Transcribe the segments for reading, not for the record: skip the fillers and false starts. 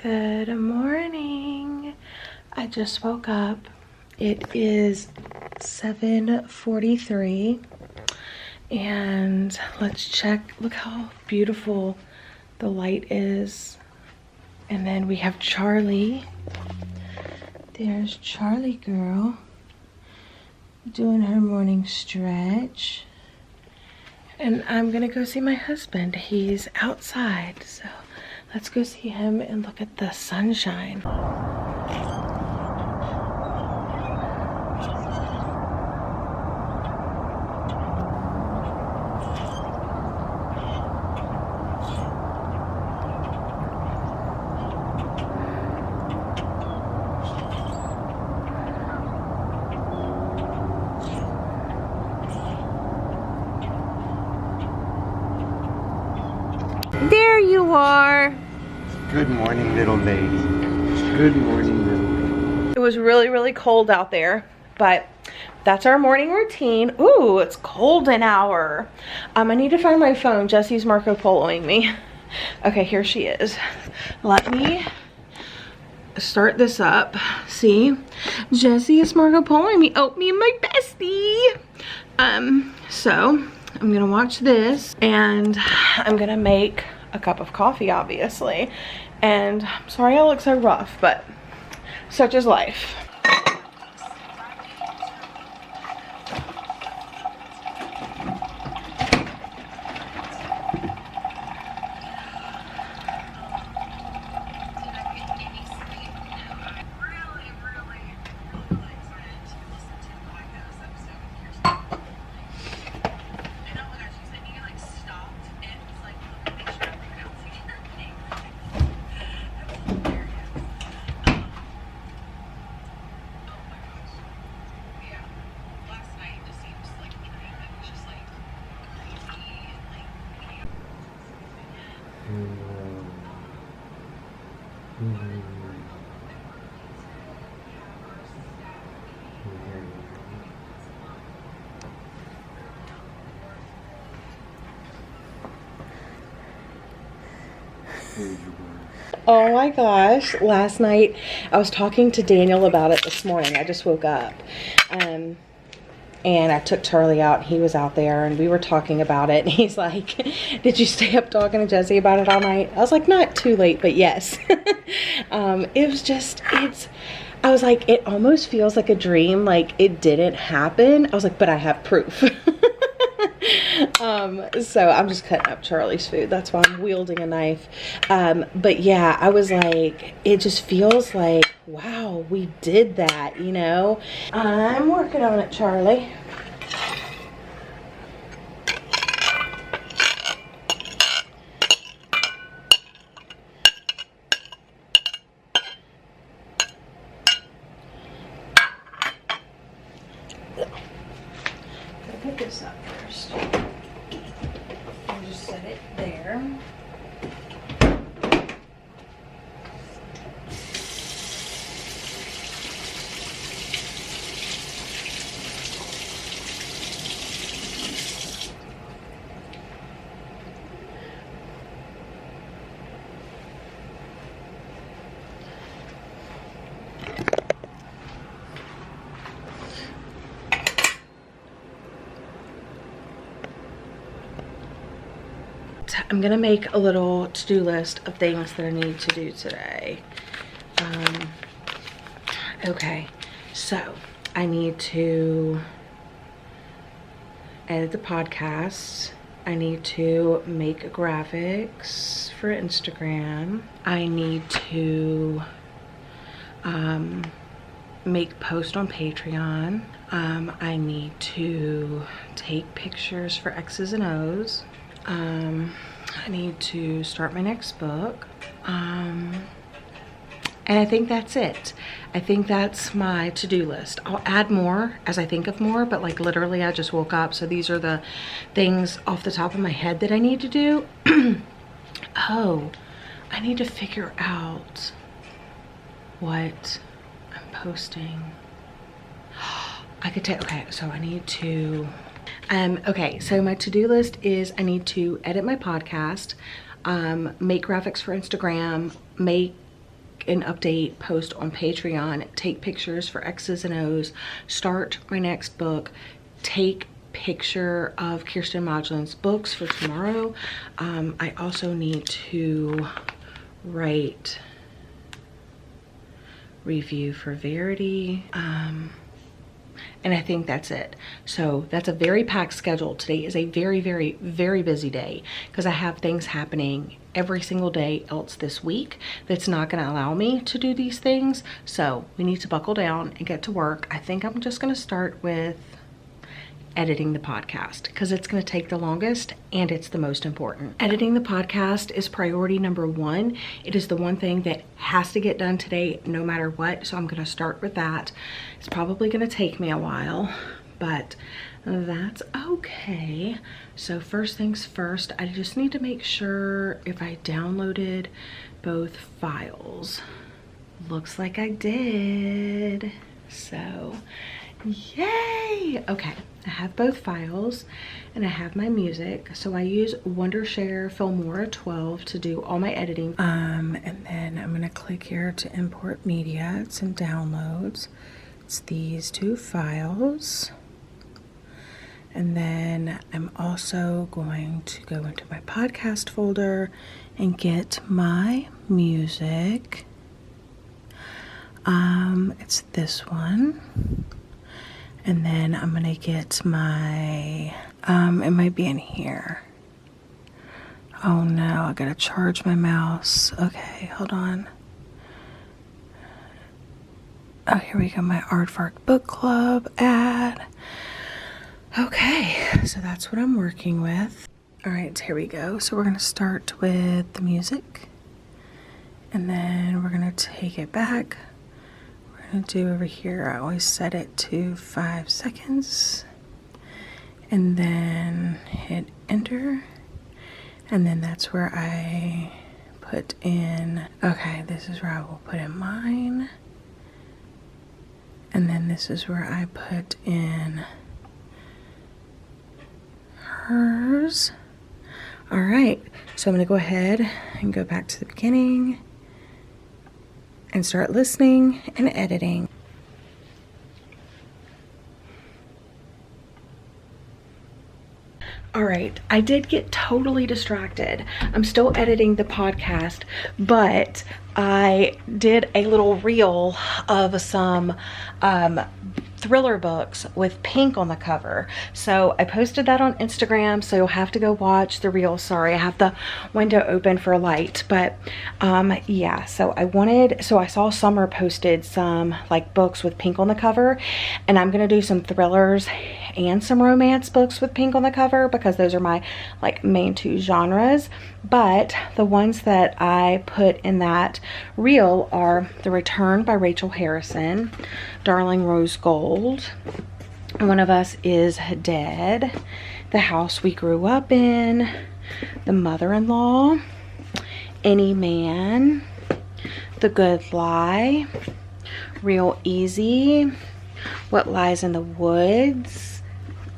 Good morning. I just woke up. It is 7:43 and let's check. Look how beautiful the light is. And then we have Charlie. There's Charlie girl doing her morning stretch. And I'm gonna go see my husband. He's outside, so let's go see him and look at the sunshine. There you are. Good morning, little lady. Good morning, little lady. It was really cold out there, but that's our morning routine. Ooh, it's cold an hour. I need to find my phone. Jesse's Marco Poloing me. Okay, here she is. Let me start this up. See, Jesse is Marco Poloing me. Oh, me and my bestie. So I'm gonna watch this and I'm gonna make a cup of coffee, obviously. And I'm sorry I look so rough, but such is life. Oh my gosh, last night I was talking to Daniel about it this morning. I just woke up and I took Charlie out. He was out there and we were talking about it and he's like, did you stay up talking to Jesse about it all night? I was like, not too late, but yes. It was just, I was like, it almost feels like a dream, like it didn't happen. I was like, but I have proof. So I'm just cutting up Charlie's food. That's why I'm wielding a knife. But yeah, I was like, it just feels like, wow, we did that, you know? I'm working on it, Charlie. Gotta pick this up first. I'll just set it there. I'm gonna make a little to-do list of things that I need to do today. Okay, so I need to edit the podcast. I need to make graphics for Instagram. I need to make post on Patreon. I need to take pictures for X's and O's. I need to start my next book. And I think that's it. I think that's my to-do list. I'll add more as I think of more, but like literally I just woke up. So these are the things off the top of my head that I need to do. Oh, I need to figure out what I'm posting. I could take, okay, so I need to, okay, so my to-do list is I need to edit my podcast, make graphics for Instagram, make an update post on Patreon, take pictures for X's and O's, start my next book, take picture of Kirsten Modlin's books for tomorrow. I also need to write review for Verity. And I think that's it. So that's a very packed schedule. Today is a very, very, very busy day because I have things happening every single day else this week that's not going to allow me to do these things. So we need to buckle down and get to work. I think I'm just going to start with editing the podcast because it's going to take the longest and it's the most important. Editing the podcast is priority number one. It is the one thing that has to get done today no matter what. So I'm going to start with that. It's probably going to take me a while, but that's okay. So first things first, I just need to make sure if I downloaded both files. Looks like I did. So yay! Okay, I have both files and I have my music. So I use Wondershare Filmora 12 to do all my editing. And then I'm gonna click here to import media. It's in downloads. It's these two files. And then I'm also going to go into my podcast folder and get my music. It's this one. And then I'm gonna get my, it might be in here. Oh no, I gotta charge my mouse. Okay, hold on. Oh, here we go, my Aardvark Book Club ad. Okay, so that's what I'm working with. All right, here we go. So we're gonna start with the music. And then we're gonna take it back. Do over here, I always set it to 5 seconds and then hit enter, and then that's where I put in, okay, this is where I will put in mine, and then this is where I put in hers. All right, so I'm gonna go ahead and go back to the beginning and start listening and editing. All right, I did get totally distracted. I'm still editing the podcast, but I did a little reel of some thriller books with pink on the cover. So I posted that on Instagram, so you'll have to go watch the reel. Sorry, I have the window open for light, but yeah, so I saw Summer posted some like books with pink on the cover, and I'm gonna do some thrillers and some romance books with pink on the cover because those are my like main two genres. But the ones that I put in that reel are The Return by Rachel Harrison, Darling Rose Gold, One of Us Is Dead, The House We Grew Up In, The Mother-in-Law, Any Man, The Good Lie, Real Easy, What Lies in the Woods,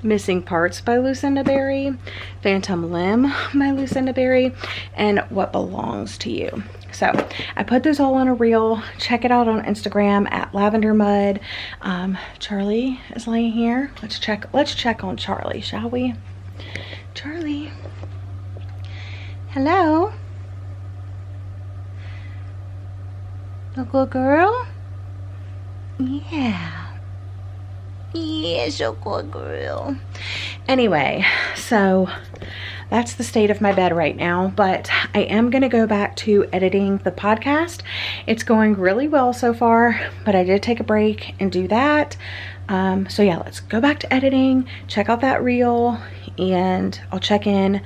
Missing Parts by Lucinda Berry, Phantom Limb by Lucinda Berry, and What Belongs to You. So I put those all on a reel. Check it out on Instagram at Lavender Mud. Charlie is laying here. Let's check on Charlie, shall we? Charlie. Hello. A good girl? Yeah. Yes, a good girl. Anyway, so that's the state of my bed right now, but I am going to go back to editing the podcast. It's going really well so far, but I did take a break and do that. So yeah, let's go back to editing, check out that reel, and I'll check in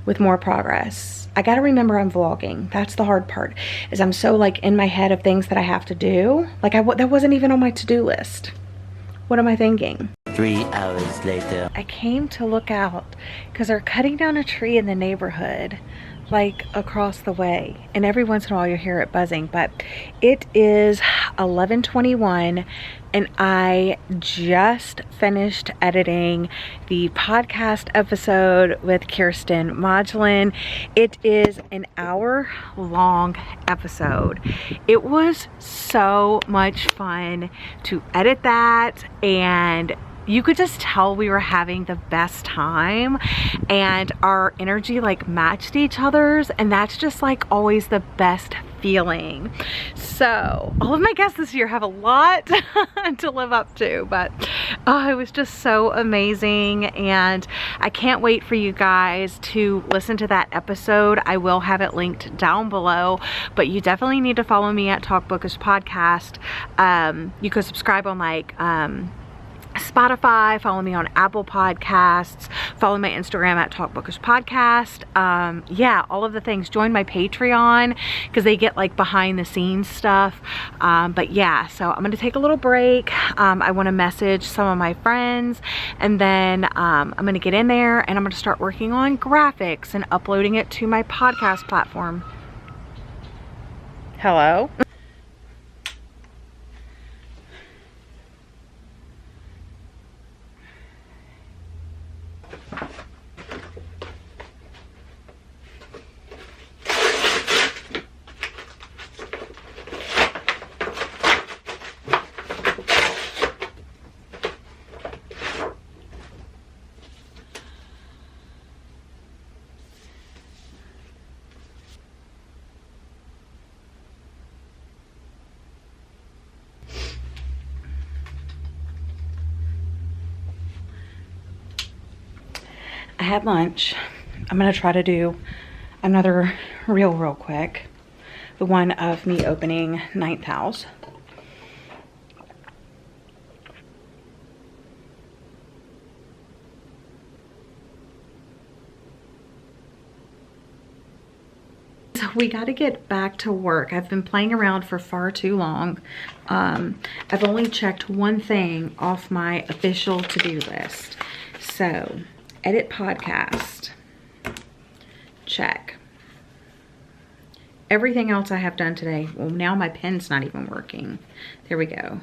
with more progress. I got to remember I'm vlogging. That's the hard part, is I'm so like in my head of things that I have to do. Like that wasn't even on my to-do list. What am I thinking? 3 hours later. I came to look out because they're cutting down a tree in the neighborhood. like across the way, and every once in a while you hear it buzzing, but it is 11:21 and I just finished editing the podcast episode with 𝒑𝒂𝒗𝒆. It is an hour-long episode. It was so much fun to edit that, and you could just tell we were having the best time and our energy like matched each other's, and that's just like always the best feeling. So all of my guests this year have a lot to live up to, but it was just so amazing, and I can't wait for you guys to listen to that episode. I will have it linked down below, but you definitely need to follow me at 𝒑𝒏𝒏𝒅 podcast. You could subscribe on like Spotify, follow me on Apple Podcasts, follow my Instagram at 𝒑𝒏𝒂𝒅 podcast. Yeah, all of the things. Join my Patreon because they get like behind the scenes stuff. But yeah, so I'm gonna take a little break. I want to message some of my friends, and then I'm gonna get in there and I'm gonna start working on graphics and uploading it to my podcast platform. Hello? I had lunch. I'm gonna try to do another reel real quick. The one of me opening 9th house. So we got to get back to work. I've been playing around for far too long. I've only checked one thing off my official to-do list. So, edit podcast. Check. Everything else I have done today. Well, now my pen's not even working. There we go.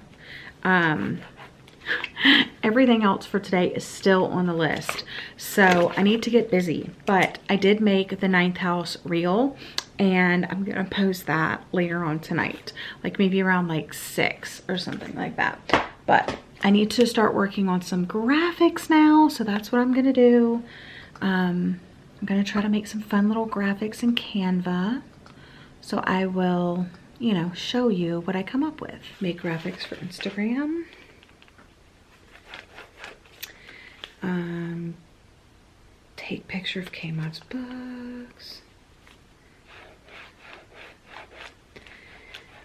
Everything else for today is still on the list. So I need to get busy, but I did make the 9th house reel, and I'm gonna post that later on tonight, like maybe around like 6 or something like that. But I need to start working on some graphics now, so that's what I'm gonna do. I'm gonna try to make some fun little graphics in Canva. So I will, you know, show you what I come up with. Make graphics for Instagram. Take picture of 𝒂𝒏𝒄𝒄's books.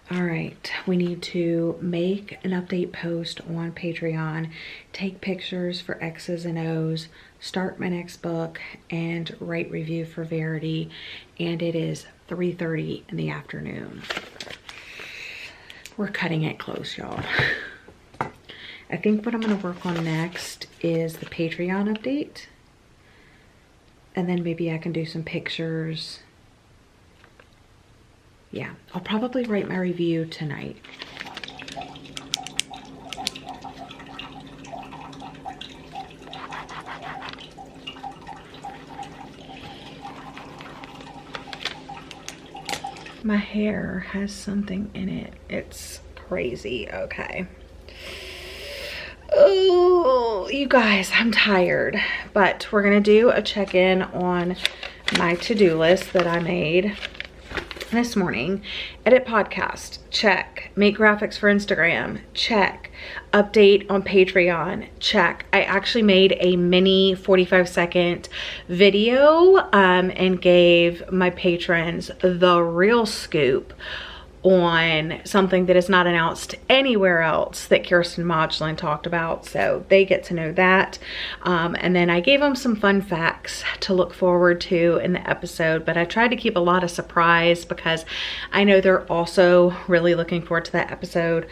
All right, we need to make an update post on Patreon, take pictures for X's and O's, start my next book, and write review for Verity. And it is 3:30 in the afternoon. We're cutting it close, y'all. I think what I'm gonna work on next is the Patreon update. And then maybe I can do some pictures. Yeah, I'll probably write my review tonight. My hair has something in it. It's crazy. Okay. Oh, you guys, I'm tired, but we're gonna do a check-in on my to-do list that I made this morning. Edit podcast, check. Make graphics for Instagram, check. Update on Patreon, check. I actually made a mini 45-second video and gave my patrons the real scoop on something that is not announced anywhere else that 𝒑𝒂𝒏𝒂𝒔 talked about, so they get to know that. And then I gave them some fun facts to look forward to in the episode, but I tried to keep a lot of surprise because I know they're also really looking forward to that episode.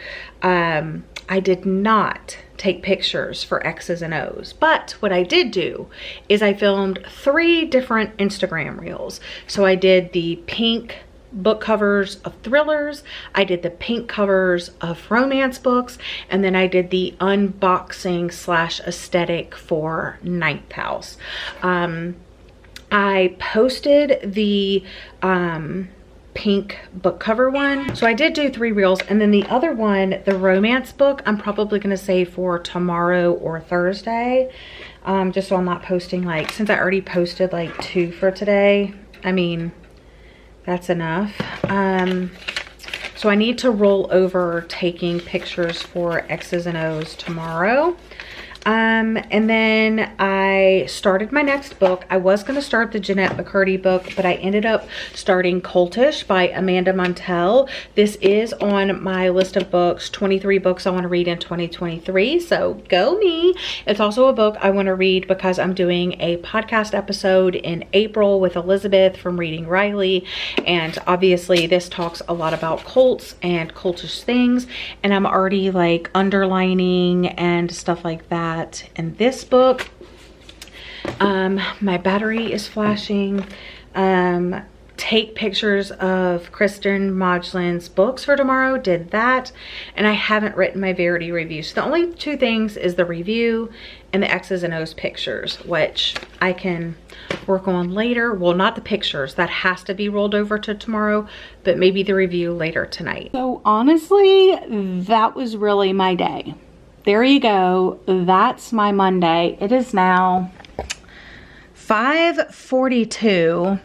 I did not take pictures for X's and O's, but what I did do is I filmed 3 different Instagram reels. So I did the pink book covers of thrillers, I did the pink covers of romance books, and then I did the unboxing / aesthetic for Ninth House. I posted the pink book cover one. So I did do 3 reels, and then the other one, the romance book, I'm probably gonna save for tomorrow or Thursday, just so I'm not posting, like, since I already posted like 2 for today, I mean, that's enough. So I need to roll over taking pictures for X's and O's tomorrow. And then I started my next book. I was going to start the Jeanette McCurdy book, but I ended up starting Cultish by Amanda Montell. This is on my list of books, 23 books I want to read in 2023. So go me. It's also a book I want to read because I'm doing a podcast episode in April with Elizabeth from Reading Riley. And obviously this talks a lot about cults and cultish things. And I'm already like underlining and stuff like that in this book. My battery is flashing. Take pictures of Kristen Modglin's books for tomorrow, did that, and I haven't written my Verity review. So the only 2 things is the review and the X's and O's pictures, which I can work on later. Well, not the pictures, that has to be rolled over to tomorrow, but maybe the review later tonight. So honestly, that was really my day. There you go. That's my Monday. It is now 5:42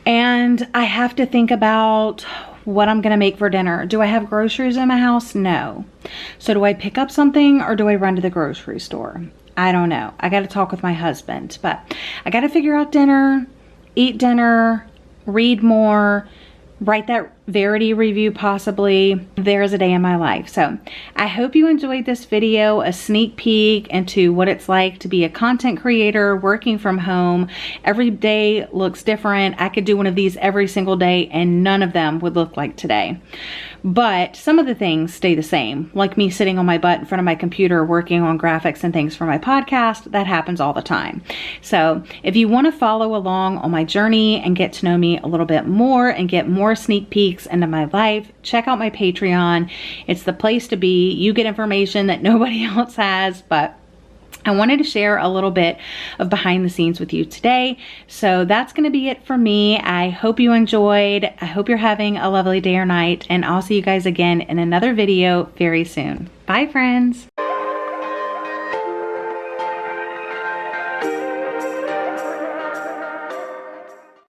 and I have to think about what I'm gonna make for dinner. Do I have groceries in my house? No. So do I pick up something or do I run to the grocery store? I don't know. I gotta talk with my husband, but I gotta figure out dinner, eat dinner, read more, write that Verity review possibly. There's a day in my life. So I hope you enjoyed this video, a sneak peek into what it's like to be a content creator working from home. Every day looks different. I could do one of these every single day and none of them would look like today. But some of the things stay the same, like me sitting on my butt in front of my computer working on graphics and things for my podcast. That happens all the time. So if you want to follow along on my journey and get to know me a little bit more and get more sneak peeks into my life, check out my Patreon. It's the place to be. You get information that nobody else has, but I wanted to share a little bit of behind the scenes with you today. So that's going to be it for me. I hope you enjoyed. I hope you're having a lovely day or night, and I'll see you guys again in another video very soon. Bye, friends.